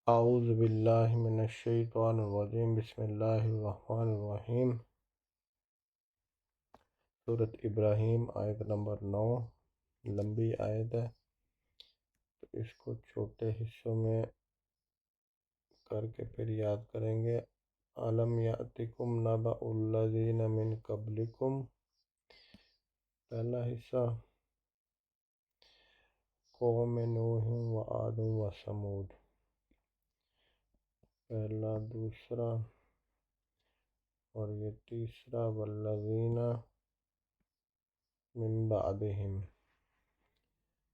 اعوذ باللہ من الشیطان الرجیم، بسم اللہ الرحمن الرحیم۔ سورۃ ابراہیم آیت نمبر 9 لمبی آیت ہے، تو اس کو چھوٹے حصوں میں کر کے پھر یاد کریں گے۔ الم یأتکم نبأ الذین من قبلکم، پہلا حصہ قوم نوح و عاد و ثمود، پہلا دوسرا اور یہ تیسرا والذین من بعدہم۔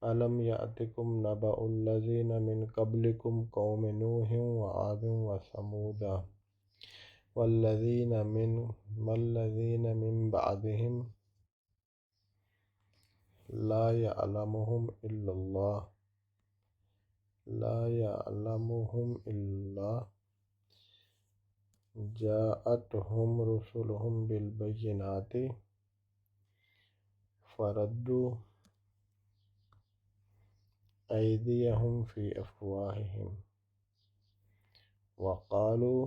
الم یأتکم نبأ الذین من قبلکم قوم نوح و عاد و ثمود والذین من بعدہم لا یعلمہم الا اللہ جاءتہم رسلہم بالبینات فردوا ایدیہم فی افواہہم وقالوا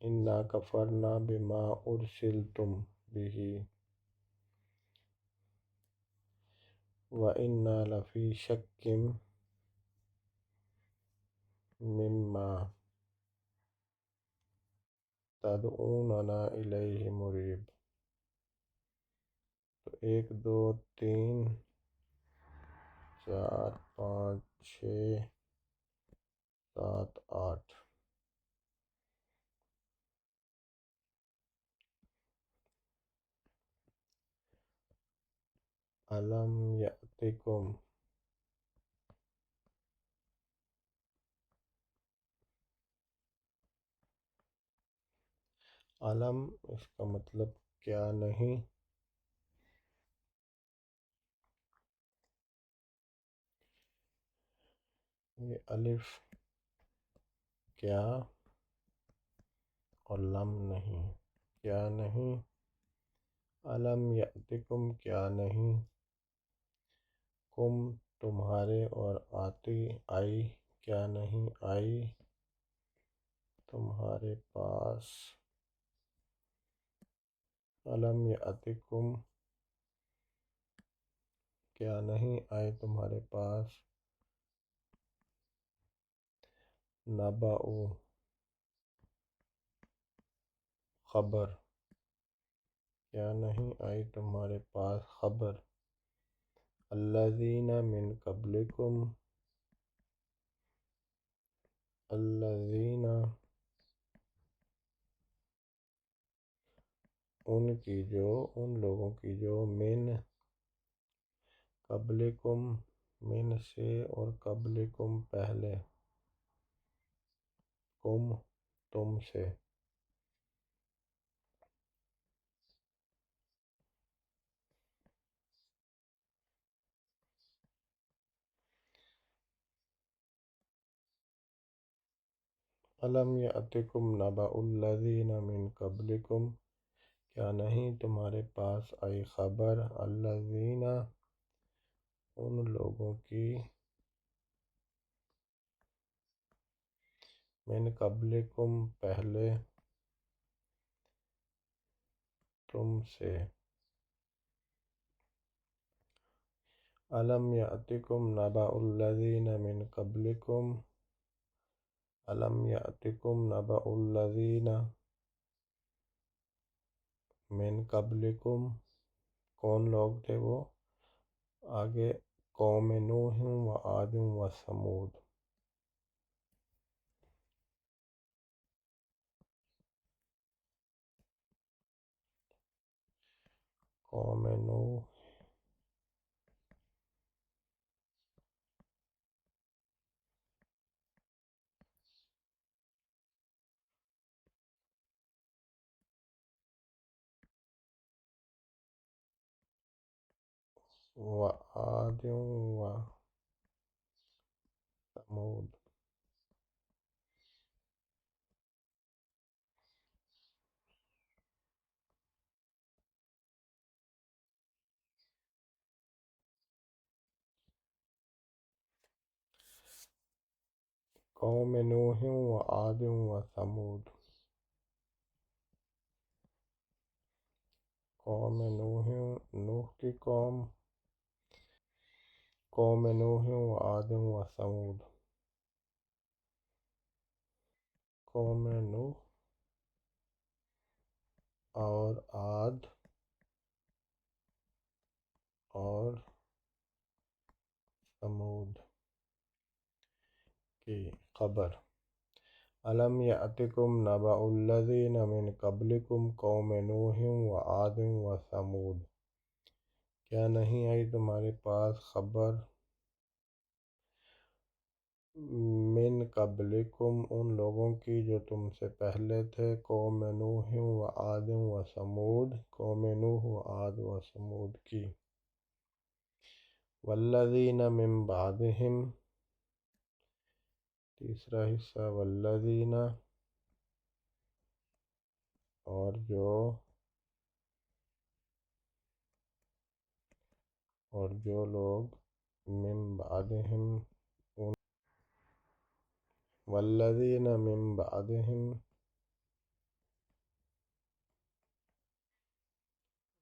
انا کفرنا بما ارسلتم بہ وَإِنَّا لَفِي شَكٍّ مِّمَّا تَدْعُونَنَا إِلَيْهِ مُرِيبٍ۔ تو 1 2 3 4 5 6 7 8۔ الم یأتکم، علم اس کا مطلب کیا نہیں، یہ الف کیا اور لم نہیں، کیا نہیں۔ علم یأتکم کیا نہیں، کم تمہارے، اور آتی آئی کیا نہیں آئی تمہارے پاس۔ علم یأتکم کیا نہیں آئے تمہارے پاس، نبأ خبر، کیا نہیں آئی تمہارے پاس خبر، الذین من قبلکم، الذین ان لوگوں کی جو من قبلکم من سے، اور قبلکم پہلے، کم تم سے، الم یأتکم نبأ الذین من قبلکم کیا نہیں تمہارے پاس آئی خبر، الذین ان لوگوں کی، من قبلکم پہلے تم سے۔ الم یأتکم نبأ الذین من قبلکم، الم یأتکم نبأ الذین من قبلکم، کون لوگ تھے وہ، آگے قوم نوح و عاد و ثمود۔ قوم نوح و عاد و ثمود۔ قوم نوح وعاد وثمود. قوم نوح، نوح کی قوم، قوم نوح وعاد وثمود. قوم نوح اور عاد اور ثمود کی خبر. الم یأتکم نبأ الذین من قبلکم قوم نوح وعاد وثمود. کیا نہیں آئی تمہارے پاس خبر من قبلکم ان لوگوں کی جو تم سے پہلے تھے، قوم نوح وعاد وثمود، قوم نوح وعاد وثمود کی. والذین من بعدہم، تیسرا حصہ والذین، اور جو لوگ من بعدہم، والذین من بعدہم،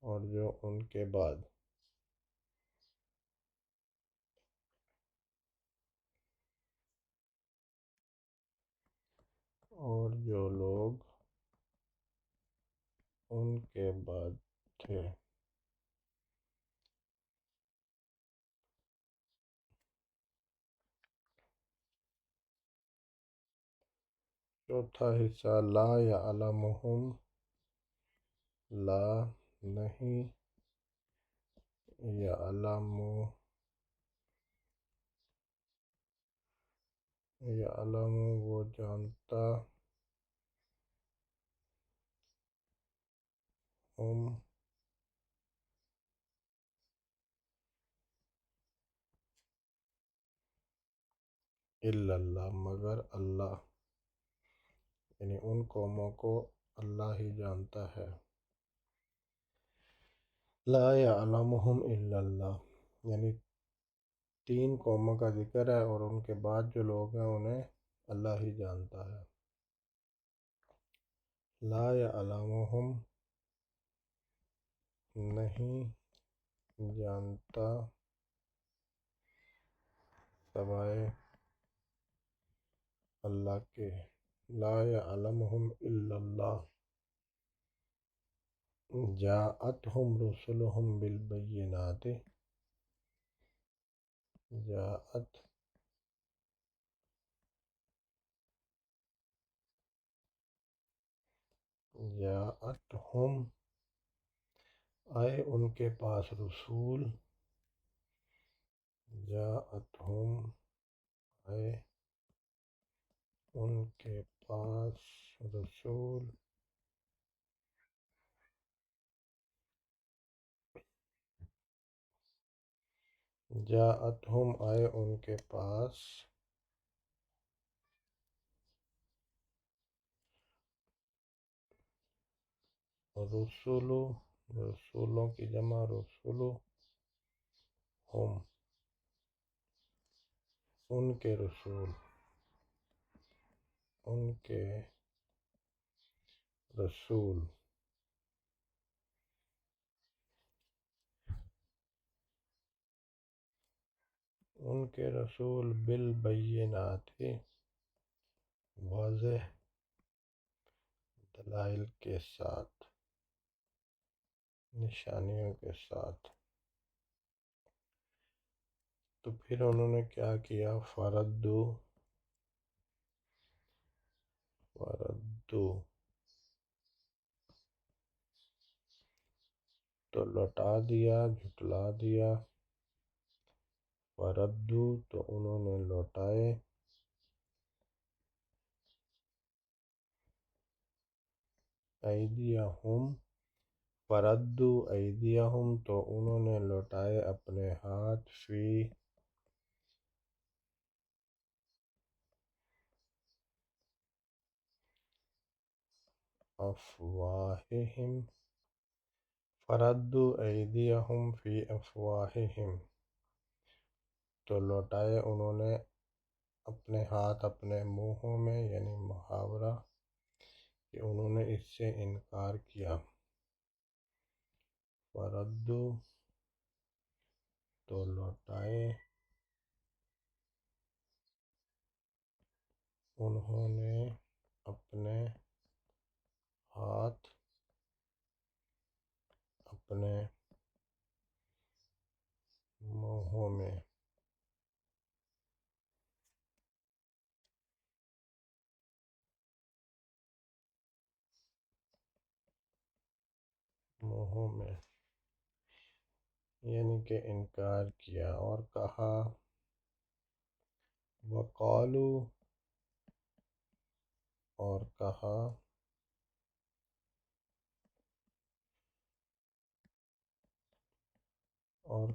اور جو ان کے بعد، اور جو لوگ ان کے بعد تھے. چوتھا حصہ لا یعلمہم، لا نہیں، یعلم وہ جانتا، ہم الا اللہ، مگر اللہ، یعنی ان قوموں کو اللہ ہی جانتا ہے. لا یعلمہم الا اللہ، یعنی 3 قوموں کا ذکر ہے اور ان کے بعد جو لوگ ہیں انہیں اللہ ہی جانتا ہے. لا یعلمہم، نہیں جانتا، سوائے اللہ کے. لا یعلمہم الا اللہ. جاءتہم رسلہم بالبینات، جاءتہم آئے ان کے پاس رسول، جاءتہم آئے ان کے پاس رسول، جاءتہم آئے ان کے پاس رسول، رسولوں کی جمع رسول، ہم ان کے رسول، ان کے رسول، ان کے رسول بالبینات، واضح دلائل کے ساتھ، نشانیوں کے ساتھ. تو پھر انہوں نے کیا کیا؟ فردو تو لوٹا دیا، جھٹلا دیا. فردو تو انہوں نے لوٹائے، ایدیہم، فردو ایدیہم تو انہوں نے لوٹائے اپنے ہاتھ، فی افواہہم، فردو ایدیہم فی افواہہم تو لوٹائے انہوں نے اپنے ہاتھ اپنے منہوں میں، یعنی محاورہ کہ انہوں نے اس سے انکار کیا۔ فردو تو لوٹائے، انہوں نے اپنے ہاتھ اپنے منہوں میں۔ منہوں میں یعنی کہ انکار کیا، اور کہا وقالو، اور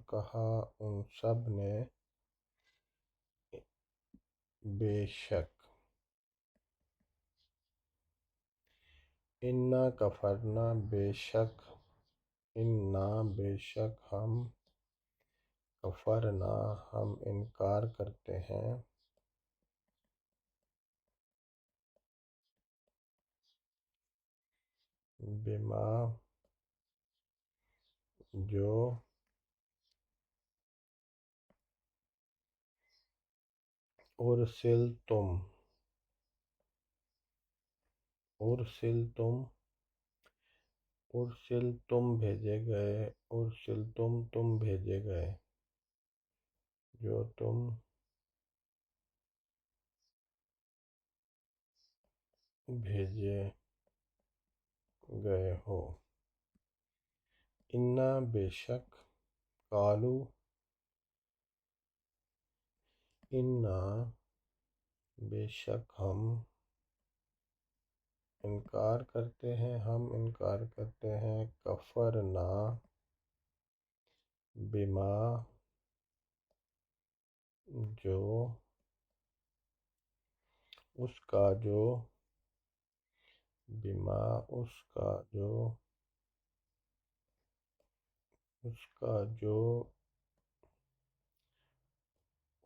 کہا ان سب نے بے شک انا کفرنا، بے شک انا، بے شک ہم کفرنا، ہم انکار کرتے ہیں بما، جو ارسلتم بھیجے گئے، تم بھیجے گئے، جو تم بھیجے گئے ہو۔ انا، بے شک، قالو، انا، بے شک ہم انکار کرتے ہیں، کفرنا، بما، جو، اس کا جو، بما، اس کا جو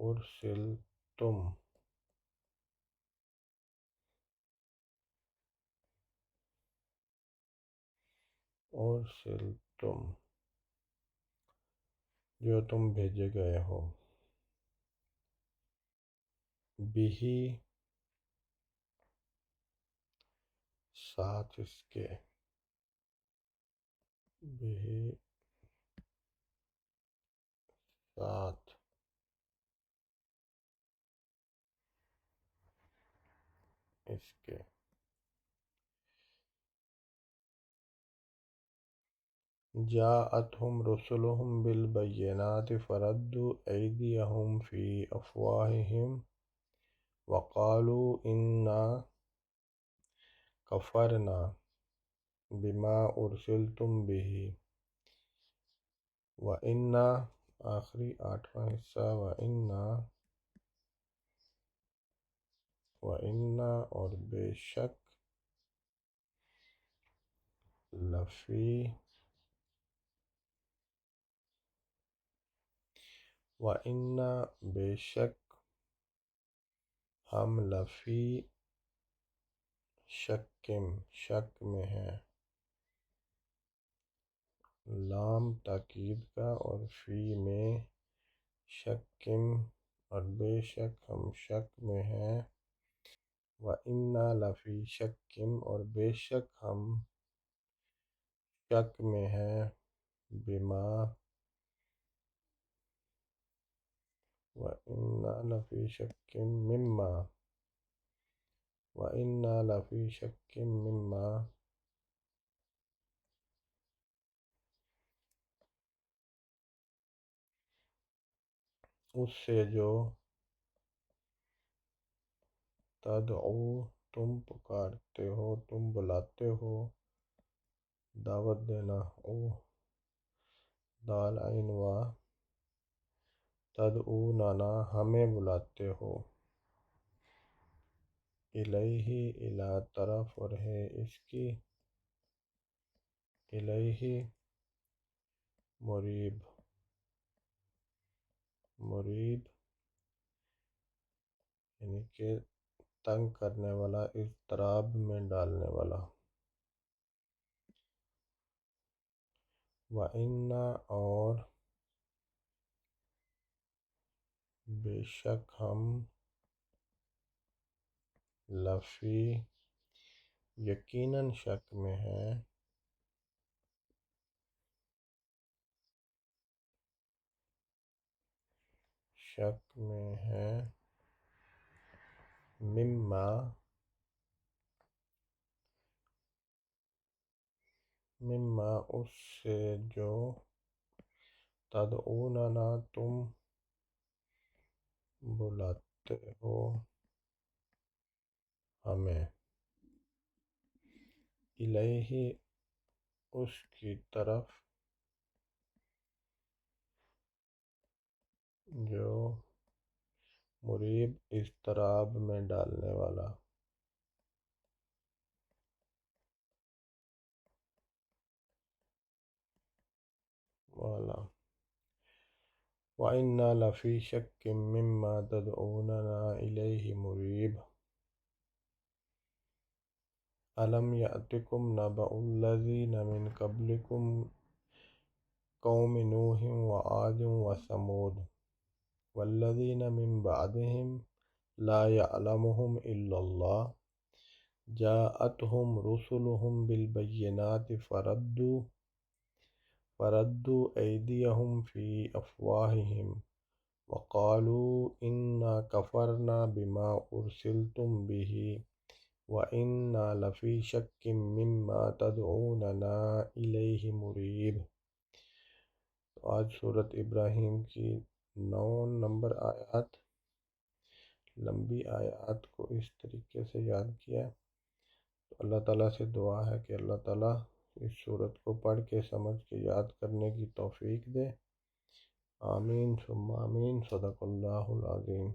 ارسلتم، جو تم بھیجے گئے ہو، بِہِ، ساتھ اس کے، بِہِ، ساتھ اس کے، جاءتہم رسلہم بالبینات فردوا ایدیہم فی افواہہم وقالوا انا کفرنا بما ارسلتم بہ وَإِنَّا، آخری 8واں حصہ، وَإِنَّا، اور بے شک، لفی، وَإِنَّا، بے شک ہم لفی شکم، شک میں ہیں، لام تاکید کا، اور فی میں شکم، اور بے شک ہم شک میں ہیں، وَإِنَّا لفی شکم، اور بے شک ہم شک میں ہیں، بما، وَإِنَّا لفی شکم مما، وَإِنَّا لفی شکم مما، اس سے جو تدعو، تم پکارتے ہو، تم بلاتے ہو، دعوت دینا، او، دال عین وا، تدعوننا، ہمیں بلاتے ہو، الیہ، الی، طرف، اور ہے اس کی، الیہ، مریب، یعنی کہ تنگ کرنے والا، اضطراب میں ڈالنے والا۔ وَإِنَّا اور بے شک ہم، لفی یقیناً شک میں ہیں، شک میں ہیں، مما اس سے جو، تدعوننا تم بلاتے ہو ہمیں، الیہ اس کی طرف، جو مریب اضطراب میں ڈالنے والا۔ والا وَإِنَّا لَفِي شَكٍّ مِّمَّا تَدْعُونَنَا إِلَيْهِ مُرِيبٍ أَلَمْ يَأْتِكُمْ نَبَأُ الَّذِينَ مِن قَبْلِكُمْ قَوْمِ نُوحٍ وَعَادٍ وَثَمُودَ وَالَّذِينَ مِن بَعْدِهِمْ لَا يَعْلَمُهُمْ إِلَّا اللَّهُ جَاءَتْهُمْ رُسُلُهُم بِالْبَيِّنَاتِ فَرَدُّوا أَيْدِيَهُمْ فِي أَفْوَاهِهِمْ وَقَالُوا إِنَّا كَفَرْنَا بِمَا أُرْسِلْتُم بِهِ وَإِنَّا لَفِي شَكٍّ مِّمَّا تَدْعُونَنَا إِلَيْهِ مُرِيبٍ۔ تو آج سورۃ ابراہیم کی 9 نمبر آیات، لمبی آیات کو اس طریقے سے یاد کیا ہے۔ تو اللہ تعالیٰ سے دعا ہے کہ اللہ تعالیٰ اس سورت کو پڑھ کے سمجھ کے یاد کرنے کی توفیق دے۔ آمین ثم آمین۔ صدق اللہ العظیم۔